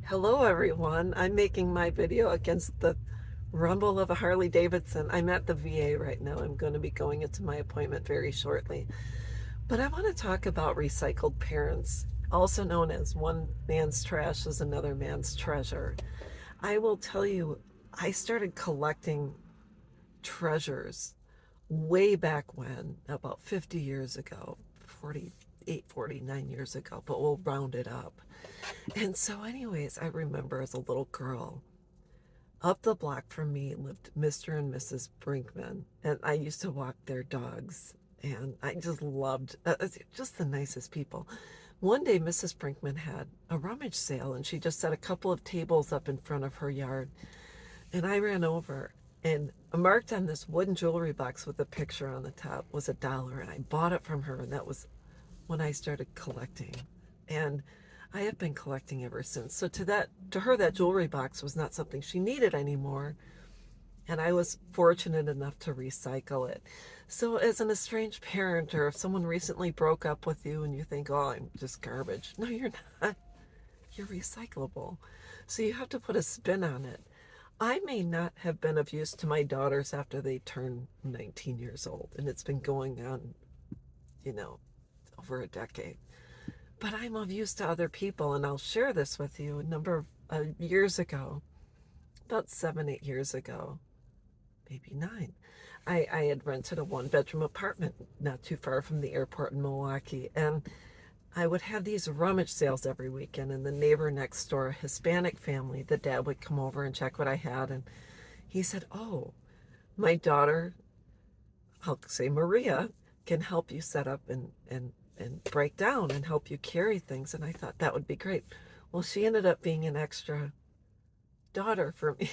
Hello everyone. I'm making my video against the rumble of a Harley Davidson. I'm at the VA right now. I'm going to be going into my appointment very shortly. But I want to talk about recycled parents, also known as one man's trash is another man's treasure. I will tell you, I started collecting treasures way back when, about 50 years ago, 48, 49 years ago, but we'll round it up. And so, anyways, I remember as a little girl, up the block from me lived Mr. and Mrs. Brinkman, and I used to walk their dogs, and I just loved, just the nicest people. One day, Mrs. Brinkman had a rummage sale, and she just set a couple of tables up in front of her yard, and I ran over, and marked on this wooden jewelry box with a picture on the top was $1, and I bought it from her, and that was when I started collecting. And I have been collecting ever since. So to her that jewelry box was not something she needed anymore, and I was fortunate enough to recycle it. So as an estranged parent, or if someone recently broke up with you and you think, "Oh, I'm just garbage." No, you're not. You're recyclable. So you have to put a spin on it. I may not have been of use to my daughters after they turned 19 years old, and it's been going on, you know, over a decade. But I'm of use to other people, and I'll share this with you. A number of years ago, about 7, 8 years ago, maybe 9, I had rented a one-bedroom apartment not too far from the airport in Milwaukee, and I would have these rummage sales every weekend, and the neighbor next door, a Hispanic family, the dad would come over and check what I had, and he said, "Oh, my daughter, I'll say Maria, can help you set up and break down and help you carry things." And I thought that would be great. Well, she ended up being an extra daughter for me.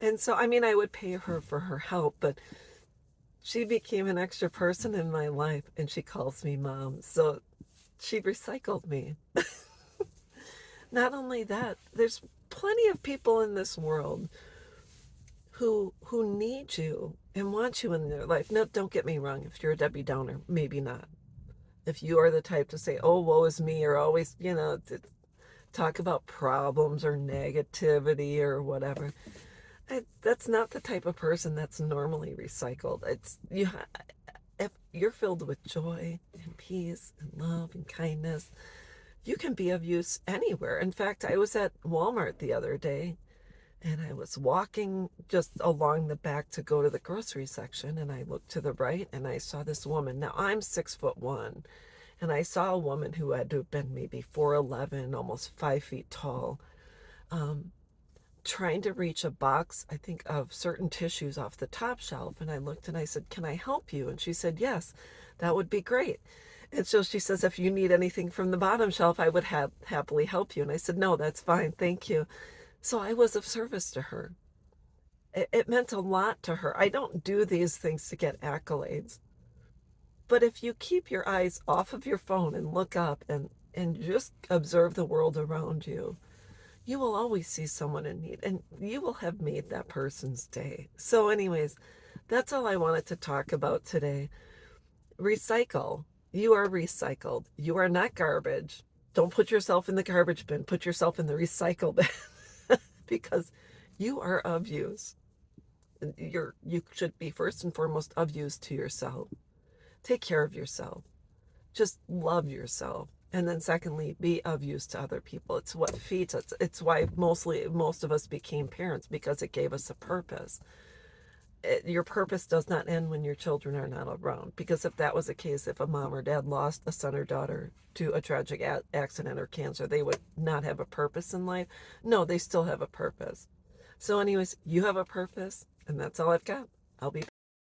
And so, I mean, I would pay her for her help, but she became an extra person in my life, and she calls me mom. So she recycled me. Not only that, there's plenty of people in this world who need you and want you in their life. Now, don't get me wrong. If you're a Debbie Downer, maybe not. If you are the type to say, "Oh, woe is me," or always, talk about problems or negativity or whatever, that's not the type of person that's normally recycled. If you're filled with joy and peace and love and kindness, you can be of use anywhere. In fact, I was at Walmart the other day, and I was walking just along the back to go to the grocery section, and I looked to the right, and I saw this woman. Now, I'm 6'1", and I saw a woman who had to have been maybe 4'11", almost 5 feet tall, um, trying to reach a box, I think, of certain tissues off the top shelf. And I looked and I said, "Can I help you?" And she said, "Yes, that would be great." And so she says, "If you need anything from the bottom shelf, I would happily help you." And I said, "No, that's fine. Thank you." So I was of service to her. It meant a lot to her. I don't do these things to get accolades. But if you keep your eyes off of your phone and look up and just observe the world around you, you will always see someone in need, and you will have made that person's day. So, anyways, that's all I wanted to talk about today. Recycle. You are recycled. You are not garbage. Don't put yourself in the garbage bin. Put yourself in the recycle bin because you are of use. You should be first and foremost of use to yourself. Take care of yourself. Just love yourself. And then secondly, be of use to other people. It's what feeds us. It's why most of us became parents, because it gave us a purpose. Your purpose does not end when your children are not around, because if that was the case, if a mom or dad lost a son or daughter to a tragic accident or cancer, they would not have a purpose in life. No, they still have a purpose. So anyways, you have a purpose, and that's all I've got. I'll be